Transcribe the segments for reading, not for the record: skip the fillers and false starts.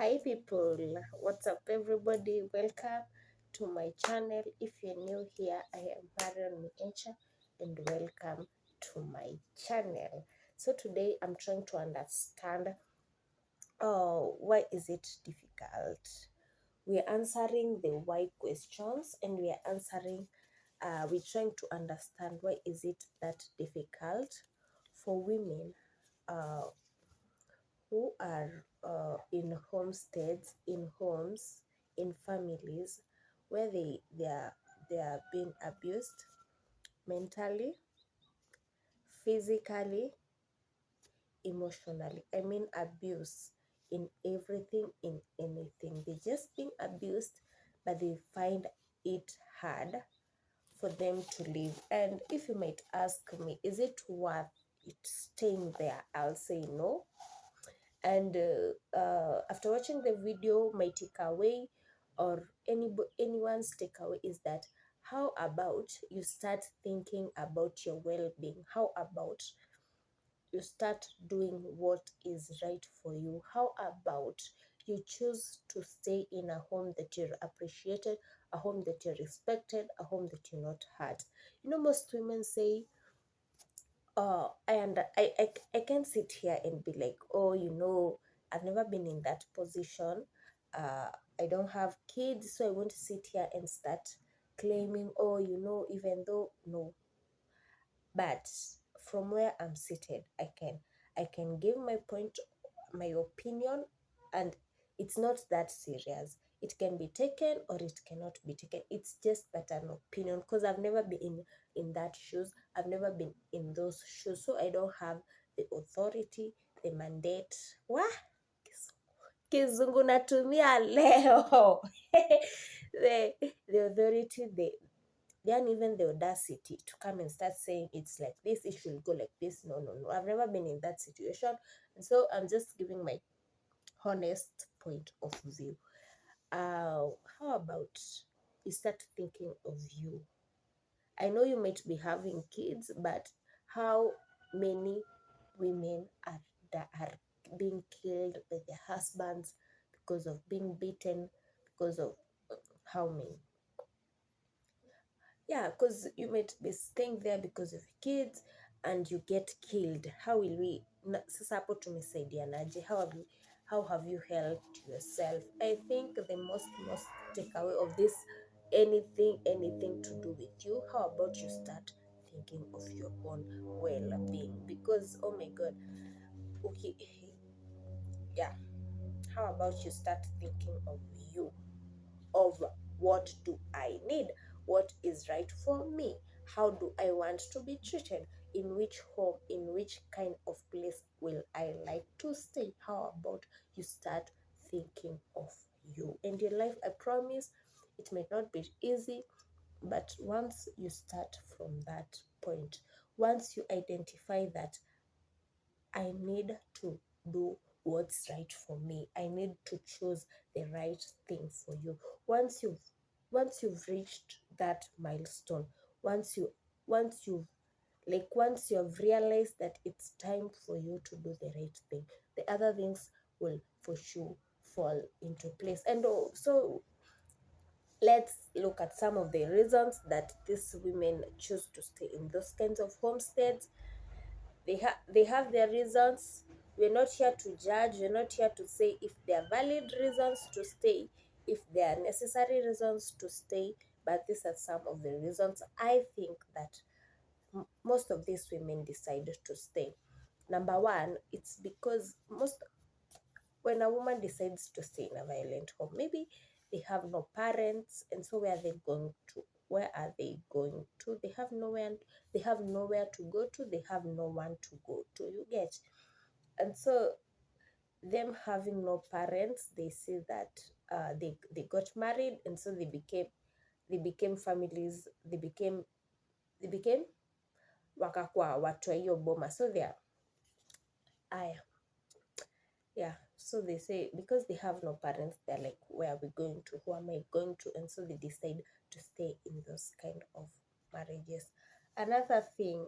Hi people, what's up everybody? Welcome to my channel. If you're new here, I am Marion and welcome to my channel. So today I'm trying to understand why is it difficult? We're answering the why questions and we're trying to understand why is it that difficult for women uh, who are in homesteads, in homes, in families where they are being abused mentally, physically, emotionally. I mean abuse in everything, in anything. They're just being abused, but they find it hard for them to live. And if you might ask me, is it worth it staying there? I'll say no. And after watching the video, my takeaway or anyone's takeaway is that how about you start thinking about your well-being? How about you start doing what is right for you? How about you choose to stay in a home that you're appreciated, a home that you're respected, a home that you're not hurt? Most women say, I can't sit here and be like, oh, I've never been in that position. Uh, I don't have kids, so I won't sit here and start claiming, oh, even though no. But from where I'm seated, I can give my point, my opinion, and it's not that serious. It can be taken or it cannot be taken. It's just but an opinion because I've never been in that shoes. I've never been in those shoes, so I don't have the authority, the mandate. Wah, kizungu natumia leo. the the authority, then even the audacity to come and start saying it's like this, it should go like this. No, no, no. I've never been in that situation. And so I'm just giving my honest point of view. How about you start thinking of you? I know you might be having kids, but how many women are being killed by their husbands because of being beaten, because of how many? Yeah, because you might be staying there because of kids and you get killed. How will we sasa hapo tumesaidianaje? How have you helped yourself? I think the most takeaway of this, anything to do with you, how about you start thinking of your own well-being? Because oh my god, okay, yeah, how about you start thinking of you, of what do I need, what is right for me, how do I want to be treated, in which home, in which kind of place will I like to stay. How about you start thinking of you and your life? I promise it may not be easy, but once you start from that point, once you identify that I need to do what's right for me. I need to choose the right thing for you. Once you've reached that milestone, once you've realized that it's time for you to do the right thing, the other things will for sure fall into place. And so let's look at some of the reasons that these women choose to stay in those kinds of homesteads. They have their reasons. We're not here to judge. We're not here to say if they are valid reasons to stay, if they are necessary reasons to stay. But these are some of the reasons I think that most of these women decide to stay. Number one, it's because when a woman decides to stay in a violent home, maybe they have no parents, and so where are they going to? Where are they going to? They have nowhere to go to, they have no one to go to, you get. And so them having no parents, they see that they got married, and so they became families, they became wakakuwa watu wa hiyo boma, so they are aya. Yeah, so they say because they have no parents, they're like, where are we going to? Who am I going to? And so they decide to stay in those kind of marriages. Another thing,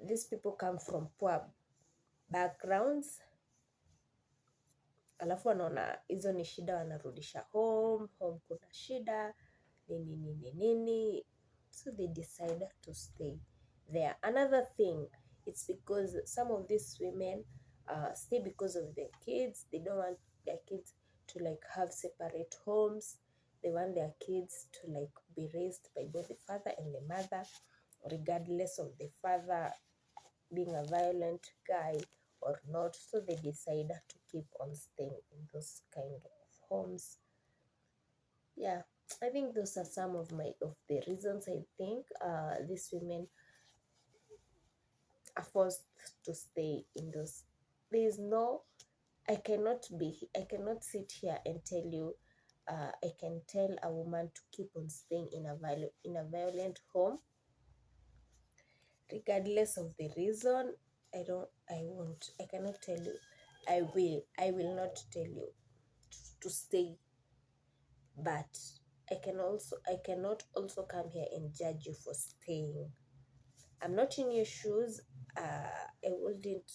these people come from poor backgrounds. alafu wanaona hizo ni shida, wanarudisha home, kuna shida nini nini nini, so they decide to stay there. Another thing, it's because some of these women stay because of their kids. They don't want their kids to like have separate homes. They want their kids to like be raised by both the father and the mother, regardless of the father being a violent guy or not. So they decide to keep on staying in those kind of homes. Yeah, I think those are some of the reasons I think these women are forced to stay in those. There is no, I cannot sit here and tell you I can tell a woman to keep on staying in a violent home regardless of the reason. I won't, I cannot tell you. I will not tell you to stay, but I cannot also come here and judge you for staying. I'm not in your shoes. I wouldn't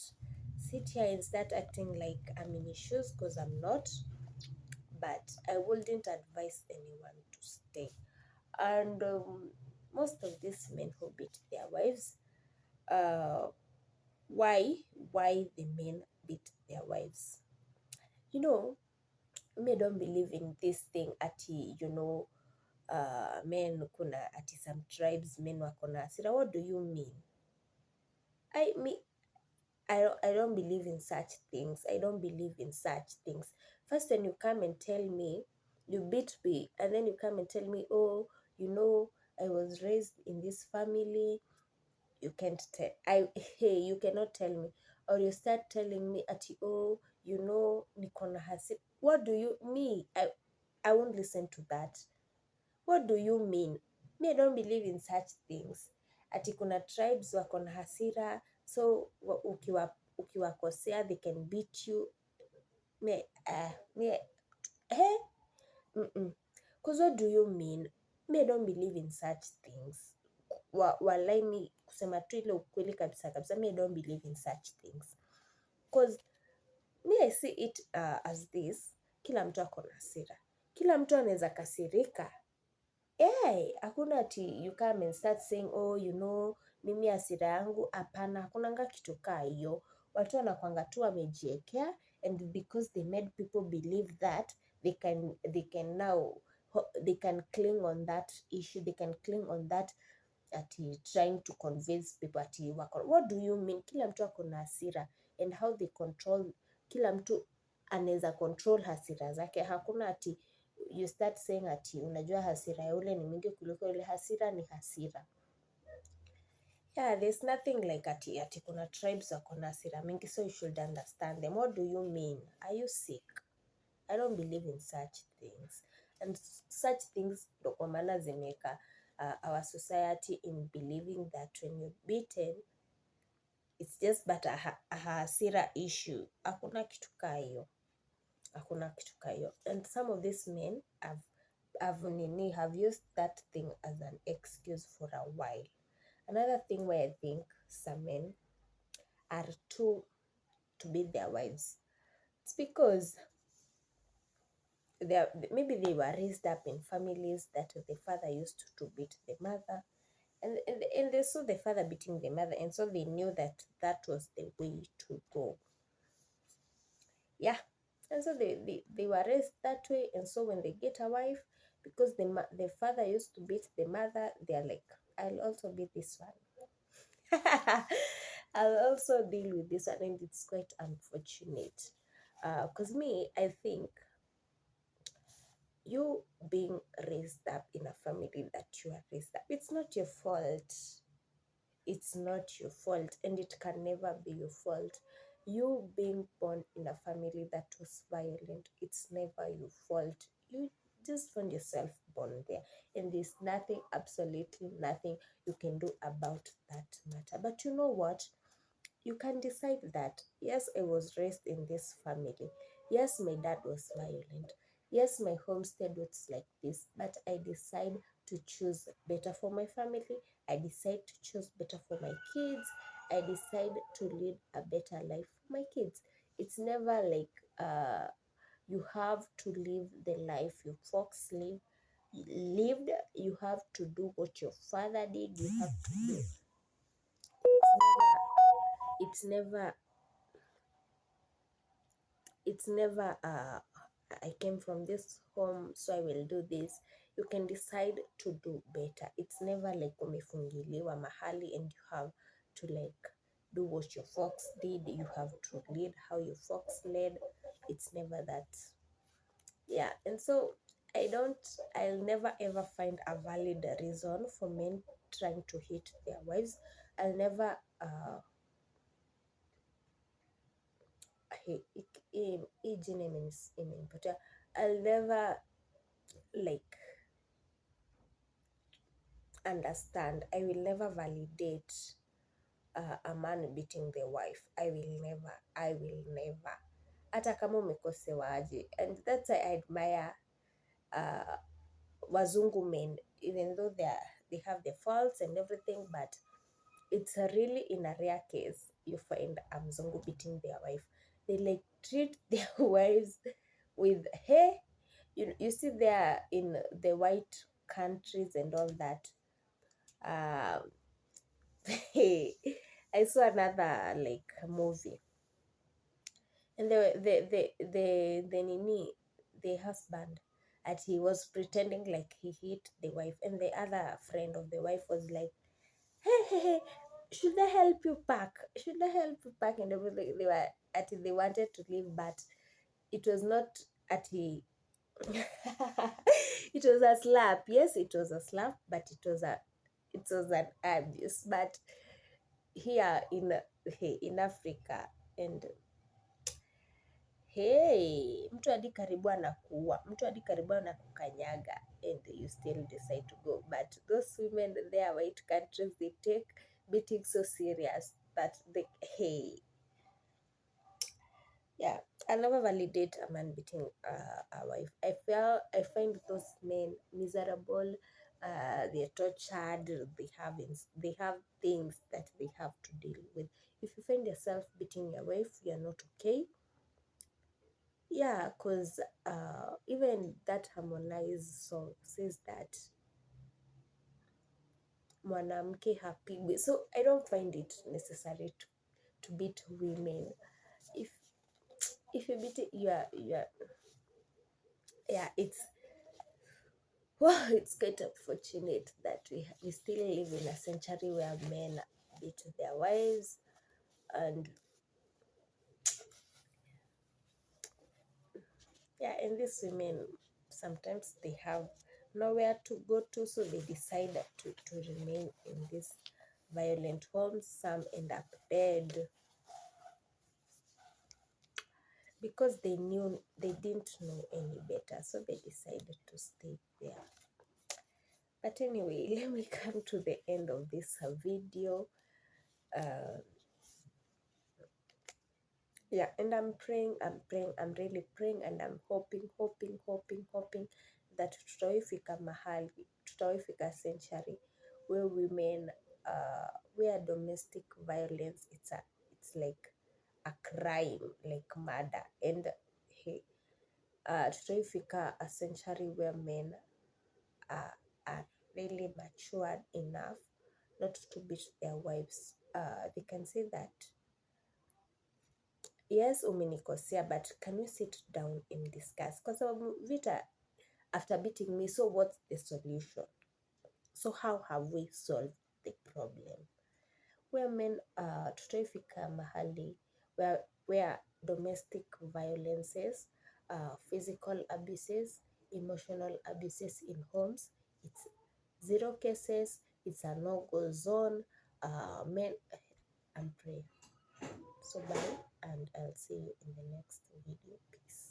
sit here and start acting like I'm in your shoes because I'm not, but I wouldn't advise anyone to stay. And most of these men who beat their wives, uh, why the men beat their wives? You know, me don't believe in this thing ati, men kuna ati some tribes men wako na hasira. What do you mean? I me I don't believe in such things. I don't believe in such things. First, when you come and tell me you beat me, and then you come and tell me, oh, I was raised in this family. You can't tell. Hey, you cannot tell me, or you start telling me at oh, niko na hasira. What do you me? I won't listen to that. What do you mean? Me, I don't believe in such things. Ati kuna tribes wako na hasira, so ukiwakosea they can beat you. Me, eh? Because what do you mean? Me, I don't believe in such things. Walai mi kusema tu ile ukweli kabisa kabisa, me, I don't believe in such things. Because me, I see it as this, kila mtu ako na hasira. Kila mtu anaweza kasirika. Hakuna ati you come and start saying, oh, mimi hasira yangu, hapana, hakunanga kitu kaa hiyo. Watu wanakuanga tu wamejiekea, and because they made people believe that they can now, they can cling on that issue, they can cling on that ati trying to convince people ati wako. What do you mean? Kila mtu ako na hasira, and how they control, kila mtu anaweza control hasira zake. Hakuna ati you start saying ati unajua hasira ya ule ni mingi kuliko ile. Hasira ni hasira. Yeah, there's nothing like ati kuna tribes wako na hasira mingi, so you should understand them. What do you mean? Are you sick? I don't believe in such things. And such things ndo kwa maana zimeka our society in believing that when you're beaten, it's just but a hasira issue. Hakuna kitu kaa hiyo. Hakuna kitu kaa hiyo. And some of these men have used that thing as an excuse for a while. Another thing where I think some men are to beat their wives, it's because maybe they were raised up in families that the father used to beat the mother, and they saw the father beating the mother, and so they knew that was the way to go. Yeah, and so they were raised that way, and so when they get a wife, because the father used to beat the mother, they're like, I'll also beat this one. I'll also deal with this one, and it's quite unfortunate. Because I think you being raised up in a family that you are raised up, it's not your fault. It's not your fault, and it can never be your fault. You being born in a family that was violent, it's never your fault. You just found yourself born there, and there's nothing, absolutely nothing you can do about that matter. But you know what? You can decide that, yes, I was raised in this family. Yes, my dad was violent. Yes, my homestead was like this, but I decide to choose better for my family. I decide to choose better for my kids. I decide to lead a better life for my kids. It's never like You have to live the life your folks lived. You have to do what your father did. You have to do. It's never it's never I came from this home so I will do this. You can decide to do better. It's never like umefungiliwa mahali and you have to like do what your folks did. You have to lead how your folks led. It's never that. Yeah, and so I'll never ever find a valid reason for men trying to hit their wives. I'll never hii jina imenipotea. I'll never like understand. I will never validate a man beating the wife. I will never. Hata kama umekosewa aje. And that's why I admire wazungu men, even though they have the faults and everything, but it's really in a rare case you find a mzungu beating their wife. They like treat their wives with hey, you see there in the white countries and all that. I saw another like movie, and the husband, and he was pretending like he hit the wife, and the other friend of the wife was like, hey, should I help you pack? Should I help you pack? And everything. They wanted to leave, but it was not at he. It was a slap. Yes, it was a slap, but it was an abuse. But here in Africa, and hey, mtu hadi karibu anakuua, mtu hadi karibu anakukanyaga, and you still decide to go. But those women, they are white countries, they take beating so serious that hey, yeah, I'll never validate a man beating a wife. I find those men miserable. They're tortured. They have things that they have to deal with. If you find yourself beating your wife, you're not okay. Yeah, because even that Harmonize song says that mwanamke hapigwi. So I don't find it necessary to beat women. If you beat it, yeah, it's quite unfortunate that we still live in a century where men beat their wives, and yeah, and these women sometimes they have nowhere to go to, so they decide to remain in these violent homes. Some end up dead because they didn't know any better, so they decided to stay there. But anyway, let me come to the end of this video. Yeah, and I'm praying, I'm really praying, and I'm hoping that tutawifika mahali, tutawifika century where women, where domestic violence, it's like a crime, like murder, and hey, tutawifika a century where men are really matured enough not to beat their wives. They can say that, yes, umenikosea, but can we sit down and discuss? Kwa sababu vita, after beating me, so what's the solution? So how have we solved the problem? Where men, tutaifika mahali where domestic violences, physical abuses, emotional abuses in homes, it's zero cases, it's a no-go zone. Men, I'm praying. So bye, and I'll see you in the next video. Peace.